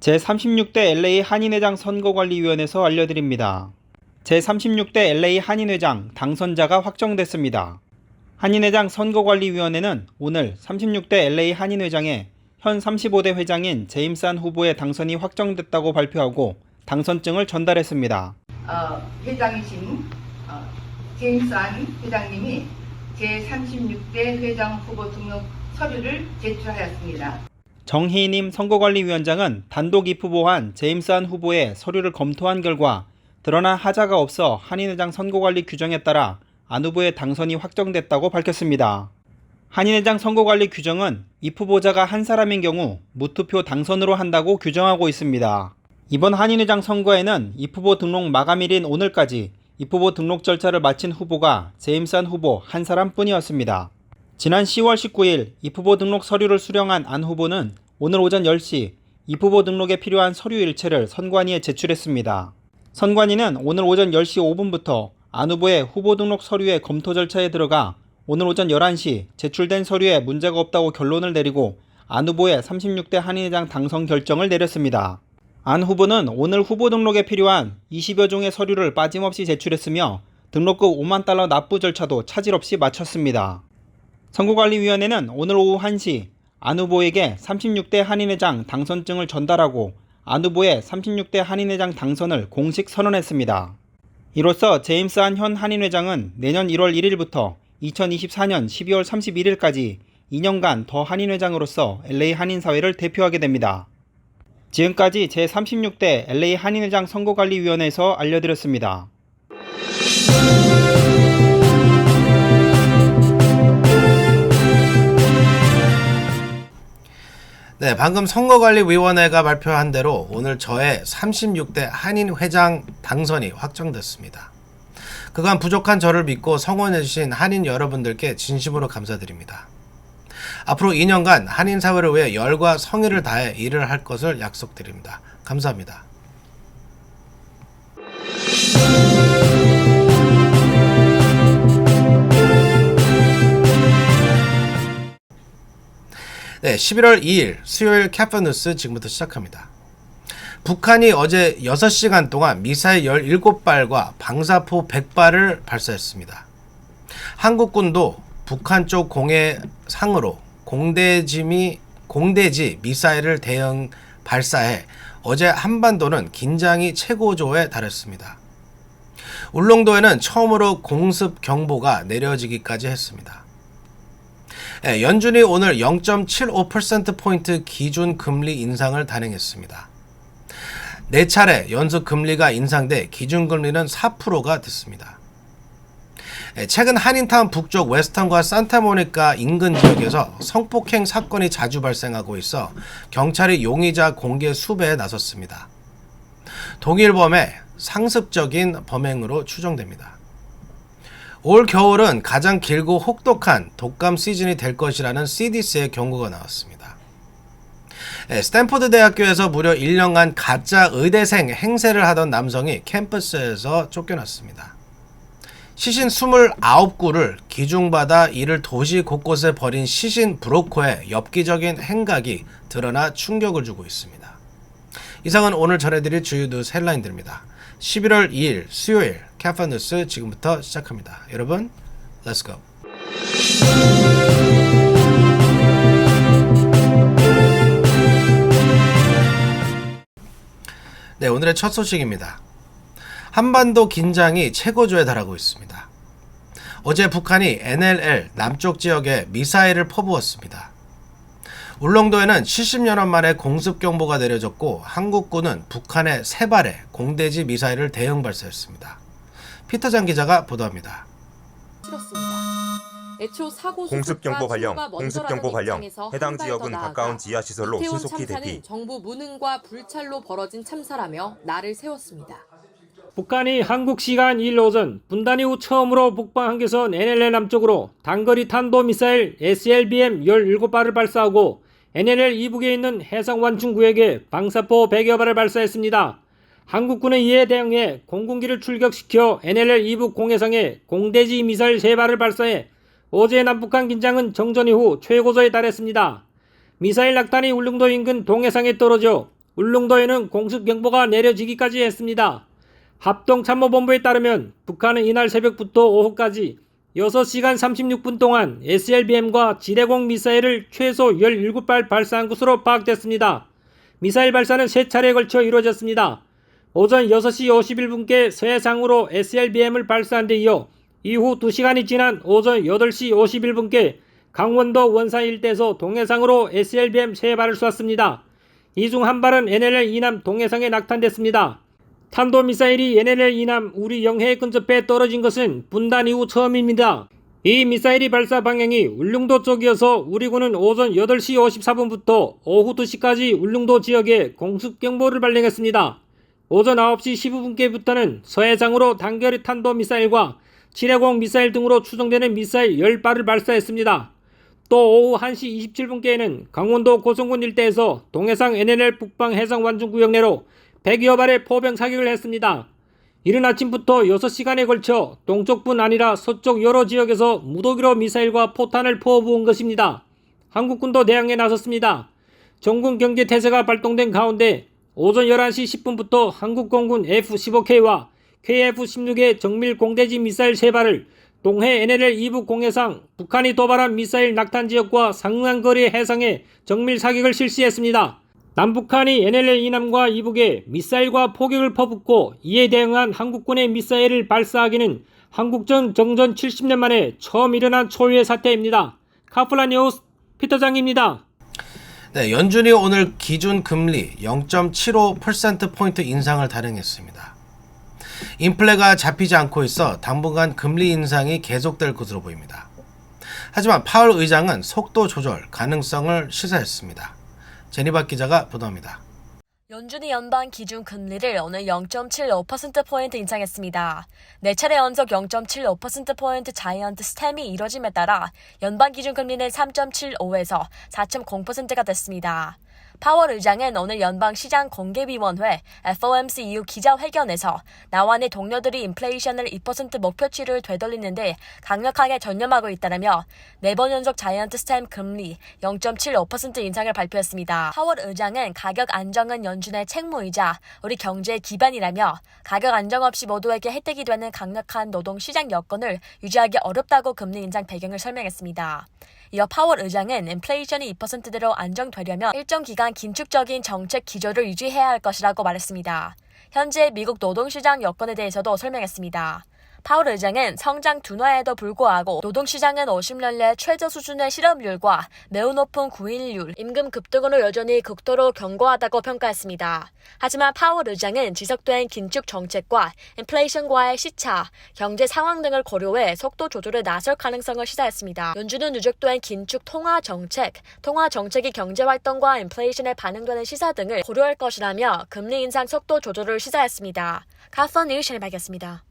제36대 LA 한인회장 선거관리위원회에서 알려드립니다. 제36대 LA 한인회장 당선자가 확정됐습니다. 한인회장 선거관리위원회는 오늘 36대 LA 한인회장의 현 35대 회장인 제임스 안 후보의 당선이 확정됐다고 발표하고 당선증을 전달했습니다. 회장이신 제임스 안 회장님이 제36대 회장 후보 등록 서류를 제출하였습니다. 정희님 선거관리위원장은 단독 입후보한 제임스 안 후보의 서류를 검토한 결과 드러난 하자가 없어 한인회장 선거관리 규정에 따라 안 후보의 당선이 확정됐다고 밝혔습니다. 한인회장 선거관리 규정은 입후보자가 한 사람인 경우 무투표 당선으로 한다고 규정하고 있습니다. 이번 한인회장 선거에는 입후보 등록 마감일인 오늘까지 입후보 등록 절차를 마친 후보가 제임스 안 후보 한 사람뿐이었습니다. 지난 10월 19일 입후보 등록 서류를 수령한 안 후보는 오늘 오전 10시 입후보 등록에 필요한 서류 일체를 선관위에 제출했습니다. 선관위는 오늘 오전 10시 5분부터 안 후보의 후보 등록 서류의 검토 절차에 들어가 오늘 오전 11시 제출된 서류에 문제가 없다고 결론을 내리고 안 후보의 36대 한인회장 당선 결정을 내렸습니다. 안 후보는 오늘 후보 등록에 필요한 20여 종의 서류를 빠짐없이 제출했으며 등록금 5만 달러 납부 절차도 차질 없이 마쳤습니다. 선거관리위원회는 오늘 오후 1시 안 후보에게 36대 한인회장 당선증을 전달하고 안 후보의 36대 한인회장 당선을 공식 선언했습니다. 이로써 제임스 안 현 한인회장은 내년 1월 1일부터 2024년 12월 31일까지 2년간 더 한인회장으로서 LA 한인사회를 대표하게 됩니다. 지금까지 제36대 LA 한인회장 선거관리위원회에서 알려드렸습니다. 네, 방금 선거관리위원회가 발표한 대로 오늘 저의 36대 한인회장 당선이 확정됐습니다. 그간 부족한 저를 믿고 성원해주신 한인 여러분들께 진심으로 감사드립니다. 앞으로 2년간 한인사회를 위해 열과 성의를 다해 일을 할 것을 약속드립니다. 감사합니다. 네, 11월 2일 수요일 캐퍼뉴스 지금부터 시작합니다. 북한이 어제 6시간 동안 미사일 17발과 방사포 100발을 발사했습니다. 한국군도 북한 쪽 공해상으로 공대지 미사일을 대응 발사해 어제 한반도는 긴장이 최고조에 달했습니다. 울릉도에는 처음으로 공습 경보가 내려지기까지 했습니다. 연준이 오늘 0.75%포인트 기준 금리 인상을 단행했습니다. 4차례 연속 금리가 인상돼 기준금리는 4%가 됐습니다. 최근 한인타운 북쪽 웨스턴과 산타모니카 인근 지역에서 성폭행 사건이 자주 발생하고 있어 경찰이 용의자 공개 수배에 나섰습니다. 동일범의 상습적인 범행으로 추정됩니다. 올 겨울은 가장 길고 혹독한 독감 시즌이 될 것이라는 CDC의 경고가 나왔습니다. 스탠포드 대학교에서 무려 1년간 가짜 의대생 행세를 하던 남성이 캠퍼스에서 쫓겨났습니다. 시신 29구를 기중받아 이를 도시 곳곳에 버린 시신 브로커의 엽기적인 행각이 드러나 충격을 주고 있습니다. 이상은 오늘 전해드릴 주요 뉴스 헬라인들입니다. 11월 2일 수요일 캐퍼뉴스 지금부터 시작합니다. 여러분, Let's go. 네, 오늘의 첫 소식입니다. 한반도 긴장이 최고조에 달하고 있습니다. 어제 북한이 NLL 남쪽 지역에 미사일을 퍼부었습니다. 울릉도에는 70여 년 만에 공습경보가 내려졌고 한국군은 북한의 3발의 공대지 미사일을 대응 발사했습니다. 피터장 기자가 보도합니다. 공습경보 발령, 해당 지역은 가까운 지하시설로 신속히 대피. 정부 무능과 불찰로 벌어진 참사라며 날을 세웠습니다. 북한이 한국 시간 2일 오전 분단 이후 처음으로 북방 한계선 NLL 남쪽으로 단거리 탄도미사일 SLBM 17발을 발사하고 NLL 이북에 있는 해상완충 구역에 방사포 100여 발을 발사했습니다. 한국군은 이에 대응해 공군기를 출격시켜 NLL 이북 공해상에 공대지 미사일 3발을 발사해 어제 남북한 긴장은 정전 이후 최고조에 달했습니다. 미사일 낙탄이 울릉도 인근 동해상에 떨어져 울릉도에는 공습경보가 내려지기까지 했습니다. 합동참모본부에 따르면 북한은 이날 새벽부터 오후까지 6시간 36분 동안 SLBM과 지대공 미사일을 최소 17발 발사한 것으로 파악됐습니다. 미사일 발사는 3차례에 걸쳐 이루어졌습니다. 오전 6시 51분께 서해상으로 SLBM을 발사한 데 이어 이후 2시간이 지난 오전 8시 51분께 강원도 원산 일대에서 동해상으로 SLBM 3발을 쏘았습니다. 이 중 한 발은 NLL 이남 동해상에 낙탄됐습니다. 탄도미사일이 NLL 이남 우리 영해에 근접해 떨어진 것은 분단 이후 처음입니다. 이 미사일이 발사 방향이 울릉도 쪽이어서 우리군은 오전 8시 54분부터 오후 2시까지 울릉도 지역에 공습경보를 발령했습니다. 오전 9시 15분께부터는 서해상으로 단거리 탄도미사일과 지뢰공 미사일 등으로 추정되는 미사일 10발을 발사했습니다. 또 오후 1시 27분께에는 강원도 고성군 일대에서 동해상 NLL 북방 해상 완중구역 내로 100여 발의 포병 사격을 했습니다. 이른 아침부터 6시간에 걸쳐 동쪽뿐 아니라 서쪽 여러 지역에서 무더기로 미사일과 포탄을 퍼부은 것입니다. 한국군도 대항에 나섰습니다. 정군 경계 태세가 발동된 가운데 오전 11시 10분부터 한국공군 F-15K와 KF-16의 정밀 공대지 미사일 3발을 동해 NLL 이북 공해상 북한이 도발한 미사일 낙탄 지역과 상응한 거리의 해상에 정밀 사격을 실시했습니다. 남북한이 NLL 이남과 이북에 미사일과 포격을 퍼붓고 이에 대응한 한국군의 미사일을 발사하기는 한국전 정전 70년 만에 처음 일어난 초유의 사태입니다. 카플라 뉴스 피터장입니다. 네, 연준이 오늘 기준 금리 0.75%포인트 인상을 단행했습니다. 인플레가 잡히지 않고 있어 당분간 금리 인상이 계속될 것으로 보입니다. 하지만 파월 의장은 속도 조절 가능성을 시사했습니다. 제니박 기자가 보도합니다. 연준이 연방 기준 금리를 오늘 0.75%포인트 인상했습니다. 4차례 연속 0.75%포인트 자이언트 스탬이 이뤄짐에 따라 연방 기준 금리는 3.75에서 4.0%가 됐습니다. 파월 의장은 오늘 연방시장 공개위원회 FOMC 이후 기자회견에서 나와 내 동료들이 인플레이션을 2% 목표치를 되돌리는데 강력하게 전념하고 있다라며 4번 연속 자이언트 스탬 금리 0.75% 인상을 발표했습니다. 파월 의장은 가격 안정은 연준의 책무이자 우리 경제의 기반이라며 가격 안정 없이 모두에게 혜택이 되는 강력한 노동시장 여건을 유지하기 어렵다고 금리 인상 배경을 설명했습니다. 이어 파월 의장은 인플레이션이 2%대로 안정되려면 일정 기간 긴축적인 정책 기조를 유지해야 할 것이라고 말했습니다. 현재 미국 노동시장 여건에 대해서도 설명했습니다. 파월 의장은 성장 둔화에도 불구하고 노동시장은 50년 내 최저 수준의 실업률과 매우 높은 구인율, 임금 급등으로 여전히 극도로 견고하다고 평가했습니다. 하지만 파월 의장은 지속된 긴축 정책과 인플레이션과의 시차, 경제 상황 등을 고려해 속도 조절에 나설 가능성을 시사했습니다. 연준은 누적된 긴축 통화 정책이 경제 활동과 인플레이션에 반영되는 시사 등을 고려할 것이라며 금리 인상 속도 조절을 시사했습니다. 카플라 뉴스를 밝혔습니다.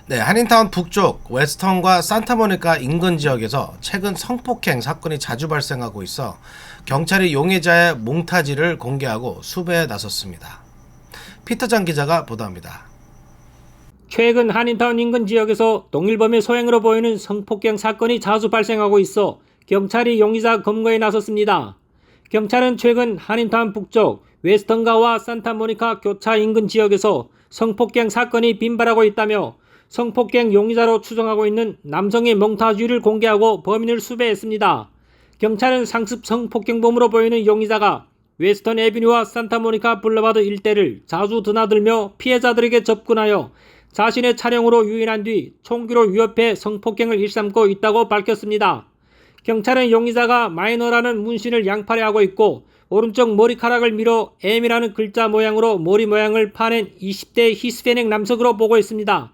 네, 한인타운 북쪽 웨스턴과 산타모니카 인근 지역에서 최근 성폭행 사건이 자주 발생하고 있어 경찰이 용의자의 몽타지를 공개하고 수배에 나섰습니다. 피터장 기자가 보도합니다. 최근 한인타운 인근 지역에서 동일범의 소행으로 보이는 성폭행 사건이 자주 발생하고 있어 경찰이 용의자 검거에 나섰습니다. 경찰은 최근 한인타운 북쪽 웨스턴가와 산타모니카 교차 인근 지역에서 성폭행 사건이 빈발하고 있다며 성폭행 용의자로 추정하고 있는 남성의 몽타주를 공개하고 범인을 수배했습니다. 경찰은 상습 성폭행범으로 보이는 용의자가 웨스턴 애비뉴와 산타모니카 블러바드 일대를 자주 드나들며 피해자들에게 접근하여 자신의 차량으로 유인한 뒤 총기로 위협해 성폭행을 일삼고 있다고 밝혔습니다. 경찰은 용의자가 마이너라는 문신을 양팔에 하고 있고 오른쪽 머리카락을 밀어 M이라는 글자 모양으로 머리 모양을 파낸 20대 히스패닉 남성으로 보고 있습니다.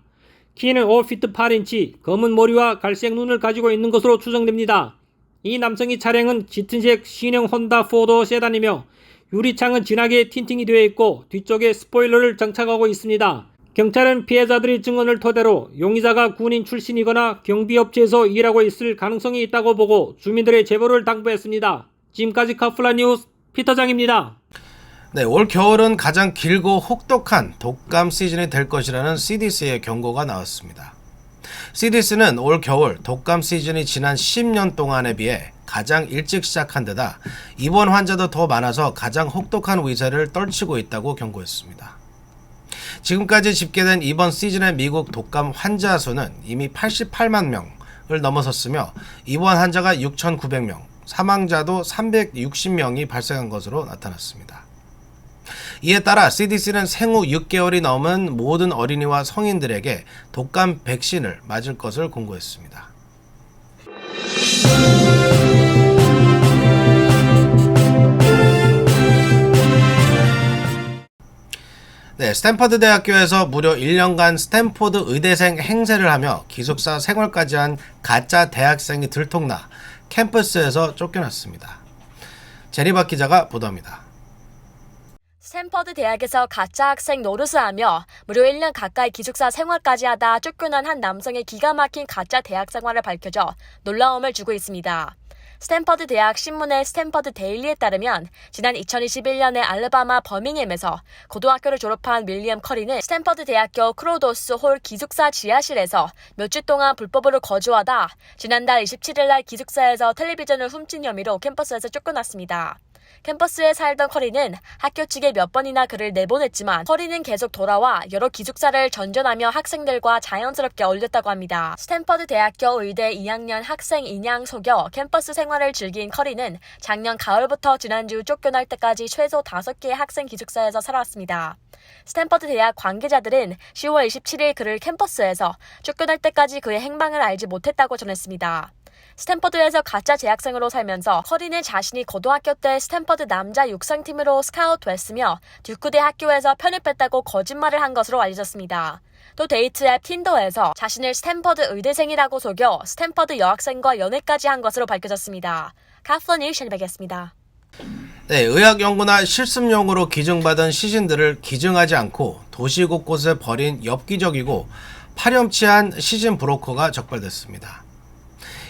키는 5피트 8인치, 검은 머리와 갈색 눈을 가지고 있는 것으로 추정됩니다. 이 남성의 차량은 짙은색 신형 혼다 포도 세단이며 유리창은 진하게 틴팅이 되어 있고 뒤쪽에 스포일러를 장착하고 있습니다. 경찰은 피해자들의 증언을 토대로 용의자가 군인 출신이거나 경비업체에서 일하고 있을 가능성이 있다고 보고 주민들의 제보를 당부했습니다. 지금까지 카플라 뉴스 피터장입니다. 네, 올 겨울은 가장 길고 혹독한 독감 시즌이 될 것이라는 CDC의 경고가 나왔습니다. CDC는 올 겨울 독감 시즌이 지난 10년 동안에 비해 가장 일찍 시작한 데다 입원 환자도 더 많아서 가장 혹독한 위세를 떨치고 있다고 경고했습니다. 지금까지 집계된 이번 시즌의 미국 독감 환자 수는 이미 88만 명을 넘어섰으며 입원 환자가 6,900명, 사망자도 360명이 발생한 것으로 나타났습니다. 이에 따라 CDC는 생후 6개월이 넘은 모든 어린이와 성인들에게 독감 백신을 맞을 것을 공고했습니다. 네, 스탠퍼드 대학교에서 무려 1년간 스탠포드 의대생 행세를 하며 기숙사 생활까지 한 가짜 대학생이 들통나 캠퍼스에서 쫓겨났습니다. 제리박 기자가 보도합니다. 스탠퍼드 대학에서 가짜 학생 노릇을 하며 무려 1년 가까이 기숙사 생활까지 하다 쫓겨난 한 남성의 기가 막힌 가짜 대학 생활을 밝혀져 놀라움을 주고 있습니다. 스탠퍼드 대학 신문의 스탠퍼드 데일리에 따르면 지난 2021년에 알래바마 버밍햄에서 고등학교를 졸업한 윌리엄 커리는 스탠퍼드 대학교 크로도스 홀 기숙사 지하실에서 몇 주 동안 불법으로 거주하다 지난달 27일 날 기숙사에서 텔레비전을 훔친 혐의로 캠퍼스에서 쫓겨났습니다. 캠퍼스에 살던 커리는 학교 측에 몇 번이나 그를 내보냈지만 커리는 계속 돌아와 여러 기숙사를 전전하며 학생들과 자연스럽게 어울렸다고 합니다. 스탠퍼드 대학교 의대 2학년 학생 인양 속여 캠퍼스 생활을 즐긴 커리는 작년 가을부터 지난주 쫓겨날 때까지 최소 5개의 학생 기숙사에서 살아왔습니다. 스탠퍼드 대학 관계자들은 10월 27일 그를 캠퍼스에서 쫓겨날 때까지 그의 행방을 알지 못했다고 전했습니다. 스탠퍼드에서 가짜 재학생으로 살면서 커리는 자신이 고등학교 때 스탠퍼드 남자 육상팀으로 스카우트 됐으며 듀크대 학교에서 편입했다고 거짓말을 한 것으로 알려졌습니다. 또 데이트 앱 틴더에서 자신을 스탠퍼드 의대생이라고 속여 스탠퍼드 여학생과 연애까지 한 것으로 밝혀졌습니다. 카플러 뉴스 션백이었습니다. 네, 의학 연구나 실습용으로 기증받은 시신들을 기증하지 않고 도시 곳곳에 버린 엽기적이고 파렴치한 시신 브로커가 적발됐습니다.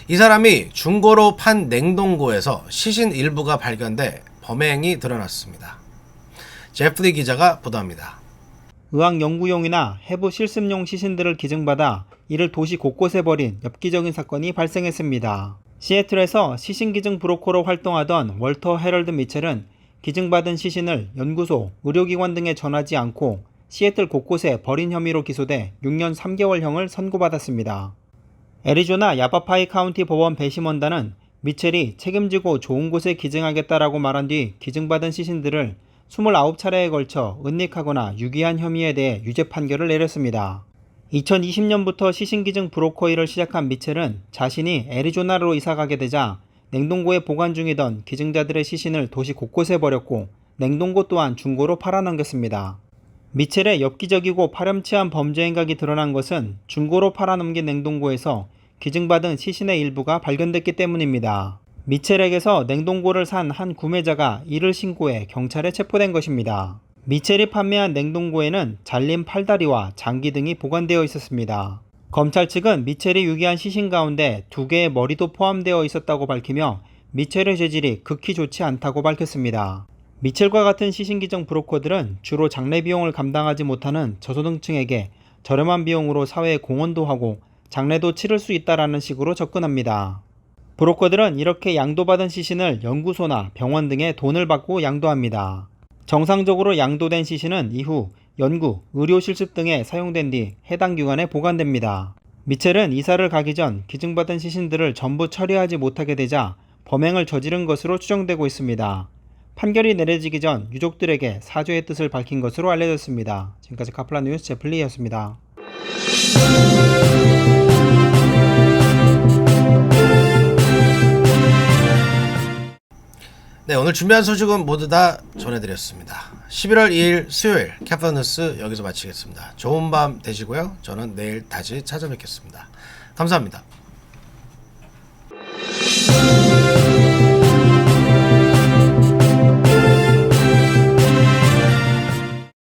이 사람이 중고로 판 냉동고에서 시신 일부가 발견돼 범행이 드러났습니다. 제프리 기자가 보도합니다. 의학 연구용이나 해부 실습용 시신들을 기증받아 이를 도시 곳곳에 버린 엽기적인 사건이 발생했습니다. 시애틀에서 시신 기증 브로커로 활동하던 월터 헤럴드 미첼은 기증받은 시신을 연구소, 의료기관 등에 전하지 않고 시애틀 곳곳에 버린 혐의로 기소돼 6년 3개월형을 선고받았습니다. 애리조나 야바파이 카운티 법원 배심원단은 미첼이 책임지고 좋은 곳에 기증하겠다라고 말한 뒤 기증받은 시신들을 29차례에 걸쳐 은닉하거나 유기한 혐의에 대해 유죄 판결을 내렸습니다. 2020년부터 시신기증 브로커 일을 시작한 미첼은 자신이 애리조나로 이사가게 되자 냉동고에 보관 중이던 기증자들의 시신을 도시 곳곳에 버렸고 냉동고 또한 중고로 팔아넘겼습니다. 미첼의 엽기적이고 파렴치한 범죄 행각이 드러난 것은 중고로 팔아넘긴 냉동고에서 기증받은 시신의 일부가 발견됐기 때문입니다. 미첼에게서 냉동고를 산 한 구매자가 이를 신고해 경찰에 체포된 것입니다. 미첼이 판매한 냉동고에는 잘린 팔다리와 장기 등이 보관되어 있었습니다. 검찰 측은 미첼이 유기한 시신 가운데 2개의 머리도 포함되어 있었다고 밝히며 미첼의 재질이 극히 좋지 않다고 밝혔습니다. 미첼과 같은 시신기증 브로커들은 주로 장례 비용을 감당하지 못하는 저소득층에게 저렴한 비용으로 사회에 공헌도 하고 장례도 치를 수 있다라는 식으로 접근합니다. 브로커들은 이렇게 양도받은 시신을 연구소나 병원 등에 돈을 받고 양도합니다. 정상적으로 양도된 시신은 이후 연구, 의료 실습 등에 사용된 뒤 해당 기관에 보관됩니다. 미첼은 이사를 가기 전 기증받은 시신들을 전부 처리하지 못하게 되자 범행을 저지른 것으로 추정되고 있습니다. 판결이 내려지기 전 유족들에게 사죄의 뜻을 밝힌 것으로 알려졌습니다. 지금까지 카플라 뉴스 제플리였습니다. 네, 오늘 준비한 소식은 모두 다 전해드렸습니다. 11월 2일 수요일 카플라 뉴스 여기서 마치겠습니다. 좋은 밤 되시고요. 저는 내일 다시 찾아뵙겠습니다. 감사합니다.